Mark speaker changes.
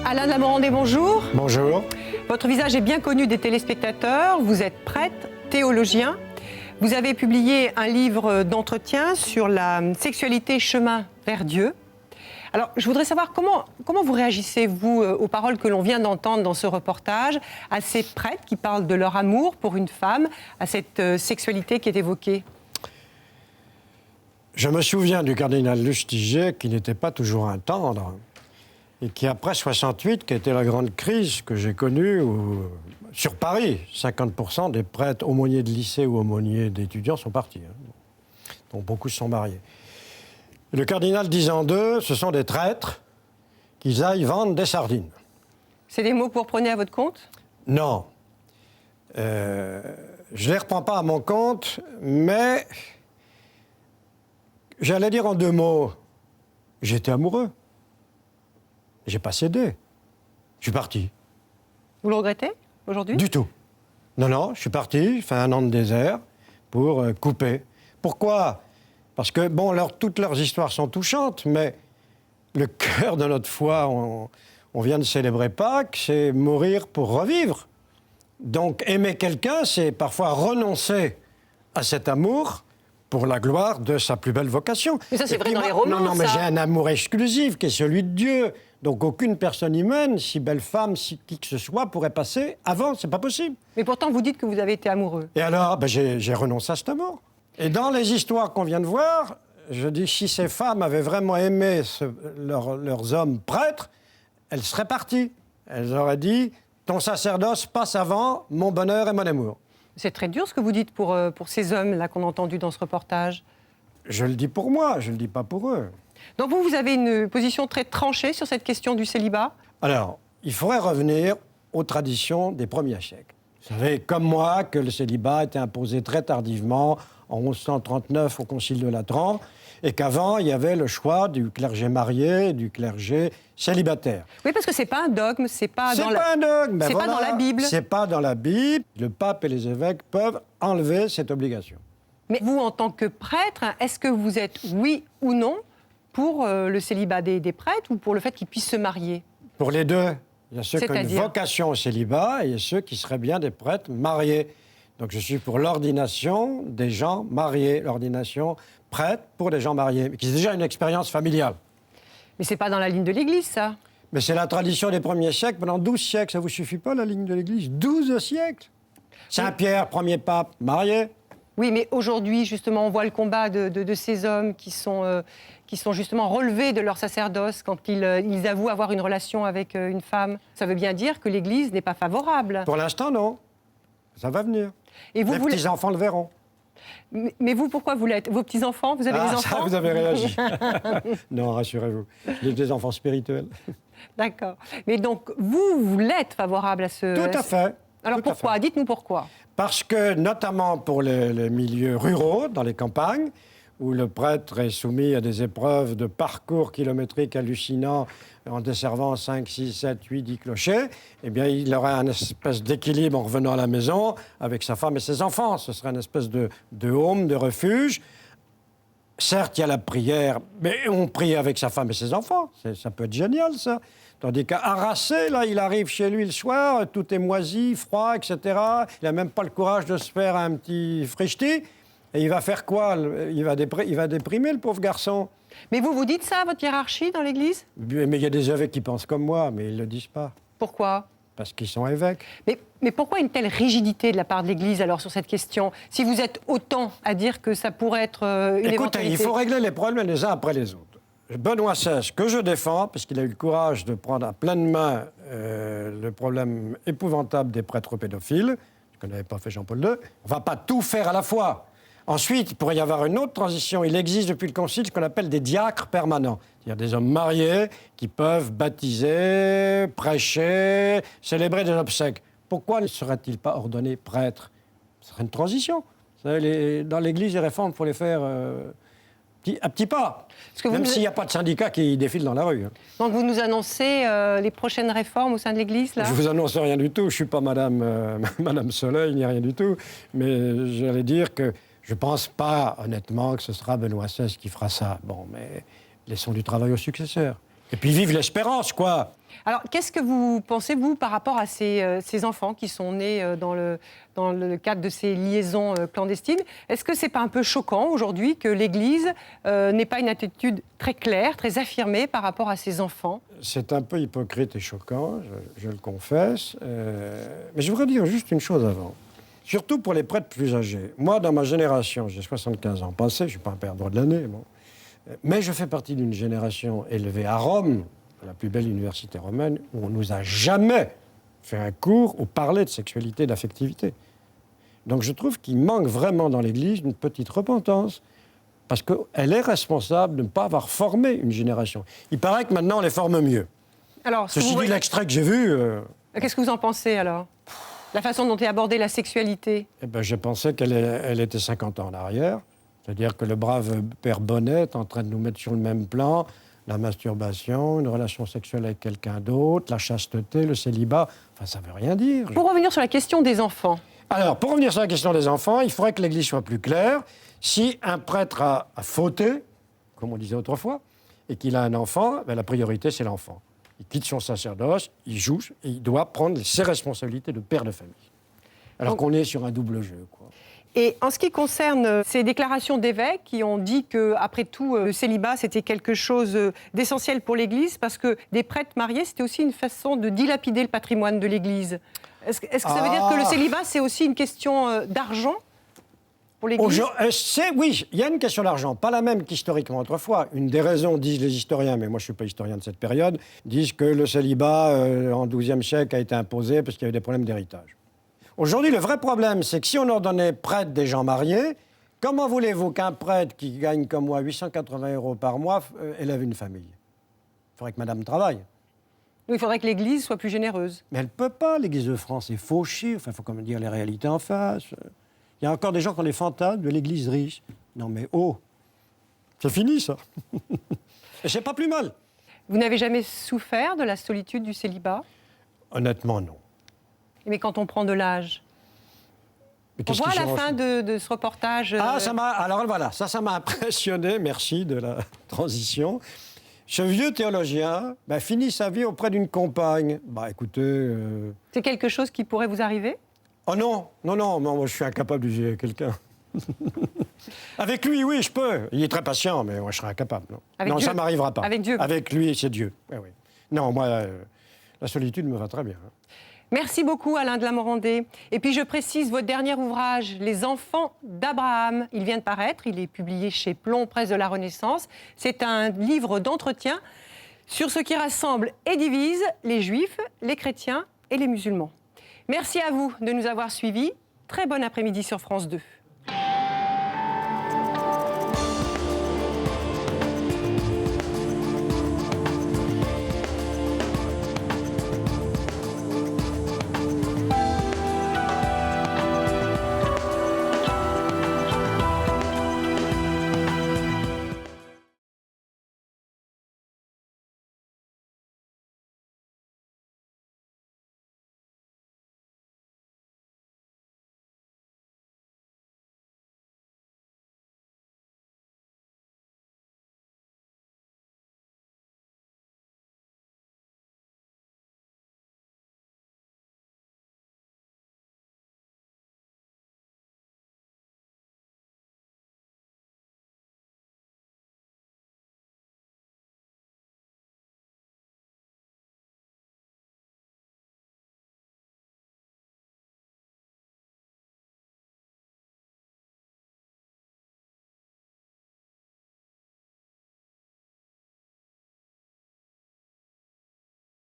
Speaker 1: Alain de la Morandais, bonjour.
Speaker 2: Bonjour.
Speaker 1: Votre visage est bien connu des téléspectateurs. Vous êtes prêtre, théologien. Vous avez publié un livre d'entretien sur la sexualité, chemin vers Dieu. Alors, je voudrais savoir comment vous réagissez, vous, aux paroles que l'on vient d'entendre dans ce reportage, à ces prêtres qui parlent de leur amour pour une femme, à cette sexualité qui est évoquée.
Speaker 2: Je me souviens du cardinal Lustiger qui n'était pas toujours un tendre et qui, après 68, qui a été la grande crise que j'ai connue, où, sur Paris, 50% des prêtres aumôniers de lycée ou aumôniers d'étudiants sont partis. Donc beaucoup se sont mariés. Et le cardinal disant d'eux, ce sont des traîtres, qu'ils aillent vendre des sardines.
Speaker 1: C'est des mots que vous reprenez à votre compte ?
Speaker 2: Non. Je ne les reprends pas à mon compte, mais j'allais dire en deux mots, j'étais amoureux. J'ai pas cédé. Je suis parti.
Speaker 1: Vous le regrettez aujourd'hui ?
Speaker 2: Du tout. Non, je suis parti, j'ai fait un an de désert pour couper. Pourquoi ? Parce que, bon, toutes leurs histoires sont touchantes, mais le cœur de notre foi, on vient de célébrer Pâques, c'est mourir pour revivre. Donc, aimer quelqu'un, c'est parfois renoncer à cet amour pour la gloire de sa plus belle vocation.
Speaker 1: Mais ça, c'est vrai dans les romans,
Speaker 2: Non, mais
Speaker 1: ça.
Speaker 2: j'ai un amour exclusif qui est celui de Dieu. Donc, aucune personne humaine, si belle femme, si qui que ce soit, pourrait passer avant. C'est pas possible.
Speaker 1: Mais pourtant, vous dites que vous avez été amoureux.
Speaker 2: Et alors, j'ai renoncé à cet amour. Et dans les histoires qu'on vient de voir, je dis, si ces femmes avaient vraiment aimé leurs hommes prêtres, elles seraient parties. Elles auraient dit, ton sacerdoce passe avant mon bonheur et mon amour.
Speaker 1: C'est très dur ce que vous dites pour ces hommes-là qu'on a entendus dans ce reportage.
Speaker 2: Je le dis pour moi, je ne le dis pas pour eux.
Speaker 1: Donc vous avez une position très tranchée sur cette question du célibat ?
Speaker 2: Alors, il faudrait revenir aux traditions des premiers siècles. Vous savez, comme moi, que le célibat a été imposé très tardivement, en 1139 au Concile de Latran, et qu'avant, il y avait le choix du clergé marié et du clergé célibataire.
Speaker 1: Oui, parce que c'est pas un dogme, c'est pas
Speaker 2: C'est pas un dogme, ben
Speaker 1: c'est
Speaker 2: voilà,
Speaker 1: pas dans la Bible.
Speaker 2: C'est pas dans la Bible. Le pape et les évêques peuvent enlever cette obligation.
Speaker 1: Mais vous, en tant que prêtre, est-ce que vous êtes, oui ou non, pour le célibat des prêtres ou pour le fait qu'ils puissent se marier ?
Speaker 2: Pour les deux, il y a ceux qui ont une
Speaker 1: C'est-à-dire
Speaker 2: vocation au célibat et il y a ceux qui seraient bien des prêtres mariés. Donc je suis pour l'ordination des gens mariés, l'ordination prêtre pour les gens mariés, qui ont déjà une expérience familiale.
Speaker 1: Mais c'est pas dans la ligne de l'Église, ça.
Speaker 2: Mais c'est la tradition des premiers siècles, pendant 12 siècles. Ça vous suffit pas, la ligne de l'Église ? 12 siècles. Saint-Pierre, premier pape, marié.
Speaker 1: Oui, mais aujourd'hui, justement, on voit le combat de ces hommes qui sont justement relevés de leur sacerdoce quand ils avouent avoir une relation avec une femme. Ça veut bien dire que l'Église n'est pas favorable.
Speaker 2: Pour l'instant, non. Ça va venir.
Speaker 1: Et vous
Speaker 2: Les
Speaker 1: voulez...
Speaker 2: petits-enfants le verront.
Speaker 1: Mais vous, pourquoi vous l'êtes ? Vos petits-enfants ? Vous avez des enfants ?
Speaker 2: Ça, vous avez réagi. Non, rassurez-vous. J'ai des enfants spirituels.
Speaker 1: D'accord. Mais donc, vous l'êtes favorable à ce...
Speaker 2: Tout à fait.
Speaker 1: Alors
Speaker 2: Tout à
Speaker 1: pourquoi ?
Speaker 2: fait.
Speaker 1: Dites-nous pourquoi.
Speaker 2: Parce que, notamment pour les milieux ruraux, dans les campagnes, où le prêtre est soumis à des épreuves de parcours kilométriques hallucinants en desservant 5, 6, 7, 8, 10 clochers, eh bien, il aura une espèce d'équilibre en revenant à la maison avec sa femme et ses enfants. Ce serait une espèce de home, de refuge. Certes, il y a la prière, mais on prie avec sa femme et ses enfants. Ça peut être génial, ça. Tandis qu'à Arrasé, là, il arrive chez lui le soir, tout est moisi, froid, etc. Il n'a même pas le courage de se faire un petit frichti. Et il va faire quoi ? Il va déprimer, le pauvre garçon.
Speaker 1: Mais vous dites ça à votre hiérarchie dans l'Église ?
Speaker 2: Mais il y a des évêques qui pensent comme moi, mais ils ne le disent pas.
Speaker 1: Pourquoi ?
Speaker 2: Parce qu'ils sont évêques.
Speaker 1: Mais pourquoi une telle rigidité de la part de l'Église, alors, sur cette question ? Si vous êtes autant à dire que ça pourrait être une
Speaker 2: Écoutez,
Speaker 1: éventualité...
Speaker 2: il faut régler les problèmes les uns après les autres. Benoît XVI, que je défends, parce qu'il a eu le courage de prendre à pleine main le problème épouvantable des prêtres pédophiles, ce que n'avait pas fait Jean-Paul II, on ne va pas tout faire à la fois. Ensuite, il pourrait y avoir une autre transition. Il existe depuis le Concile ce qu'on appelle des diacres permanents, c'est-à-dire des hommes mariés qui peuvent baptiser, prêcher, célébrer des obsèques. Pourquoi ne seraient-ils pas ordonnés prêtres ? Ce serait une transition. Vous savez, dans l'Église, les réformes, il faut les faire à petits pas. Même s'il n'y a pas de syndicats qui défilent dans la rue.
Speaker 1: Donc vous nous annoncez les prochaines réformes au sein de l'Église, là ?
Speaker 2: Je ne vous annonce rien du tout. Je ne suis pas Madame Soleil, ni rien du tout. Mais j'allais dire que je ne pense pas, honnêtement, que ce sera Benoît XVI qui fera ça. Bon, mais laissons du travail aux successeurs. Et puis vive l'espérance, quoi.
Speaker 1: Alors, qu'est-ce que vous pensez, vous, par rapport à ces enfants qui sont nés dans le cadre de ces liaisons clandestines? Est-ce que ce n'est pas un peu choquant aujourd'hui que l'Église n'ait pas une attitude très claire, très affirmée par rapport à ces enfants?
Speaker 2: C'est un peu hypocrite et choquant, je le confesse. Mais je voudrais dire juste une chose avant. Surtout pour les prêtres plus âgés. Moi, dans ma génération, j'ai 75 ans passés, je ne suis pas un perdreau de l'année, bon. Mais je fais partie d'une génération élevée à Rome, la plus belle université romaine, où on nous a jamais fait un cours ou parlé de sexualité, d'affectivité. Donc je trouve qu'il manque vraiment dans l'Église une petite repentance, parce qu'elle est responsable de ne pas avoir formé une génération. Il paraît que maintenant on les forme mieux.
Speaker 1: Alors,
Speaker 2: Ceci dit, l'extrait que j'ai vu...
Speaker 1: Qu'est-ce que vous en pensez alors? La façon dont est abordée la sexualité?
Speaker 2: Eh ben, je pensais qu'elle était 50 ans en arrière. C'est-à-dire que le brave père Bonnet est en train de nous mettre sur le même plan la masturbation, une relation sexuelle avec quelqu'un d'autre, la chasteté, le célibat. Enfin, ça ne veut rien dire.
Speaker 1: Pour revenir sur la question des enfants.
Speaker 2: Alors, pour revenir sur la question des enfants, il faudrait que l'Église soit plus claire. Si un prêtre a fauté, comme on disait autrefois, et qu'il a un enfant, ben, la priorité, c'est l'enfant. Il quitte son sacerdoce, il joue, et il doit prendre ses responsabilités de père de famille. Alors qu'on est sur un double jeu, quoi.
Speaker 1: Et en ce qui concerne ces déclarations d'évêques qui ont dit qu'après tout, le célibat, c'était quelque chose d'essentiel pour l'Église, parce que des prêtres mariés, c'était aussi une façon de dilapider le patrimoine de l'Église. Est-ce que ça veut dire que le célibat, c'est aussi une question d'argent pour l'Église?
Speaker 2: Oui, il y a une question d'argent, pas la même qu'historiquement autrefois. Une des raisons, disent les historiens, mais moi je ne suis pas historien de cette période, disent que le célibat, en XIIe siècle, a été imposé parce qu'il y avait des problèmes d'héritage. Aujourd'hui, le vrai problème, c'est que si on ordonnait prêtre des gens mariés, comment voulez-vous qu'un prêtre qui gagne comme moi 880 € par mois élève une famille? Il faudrait que madame travaille.
Speaker 1: Il faudrait que l'Église soit plus généreuse.
Speaker 2: Mais elle ne peut pas, l'Église de France est fauchée. Enfin, il faut quand même dire les réalités en face. Il y a encore des gens qui ont les fantasmes de l'Église riche. Non mais oh, c'est fini ça. Et c'est pas plus mal.
Speaker 1: Vous n'avez jamais souffert de la solitude du célibat?
Speaker 2: Honnêtement, non.
Speaker 1: Mais quand on prend de l'âge, on voit à la fin de ce reportage...
Speaker 2: Alors voilà, ça m'a impressionné, merci de la transition. Ce vieux théologien finit sa vie auprès d'une compagne. Écoutez...
Speaker 1: C'est quelque chose qui pourrait vous arriver?
Speaker 2: Oh non, moi je suis incapable de vivre avec quelqu'un. Avec lui, oui, je peux. Il est très patient, mais moi je serais incapable. Non, ça ne m'arrivera pas.
Speaker 1: Avec Dieu?
Speaker 2: Avec lui, c'est Dieu. Oui. Non, moi, la solitude me va très bien.
Speaker 1: Merci beaucoup Alain de la Morandais. Et puis je précise votre dernier ouvrage, Les enfants d'Abraham. Il vient de paraître, il est publié chez Plomb, Presse de la Renaissance. C'est un livre d'entretien sur ce qui rassemble et divise les juifs, les chrétiens et les musulmans. Merci à vous de nous avoir suivis. Très bon après-midi sur France 2.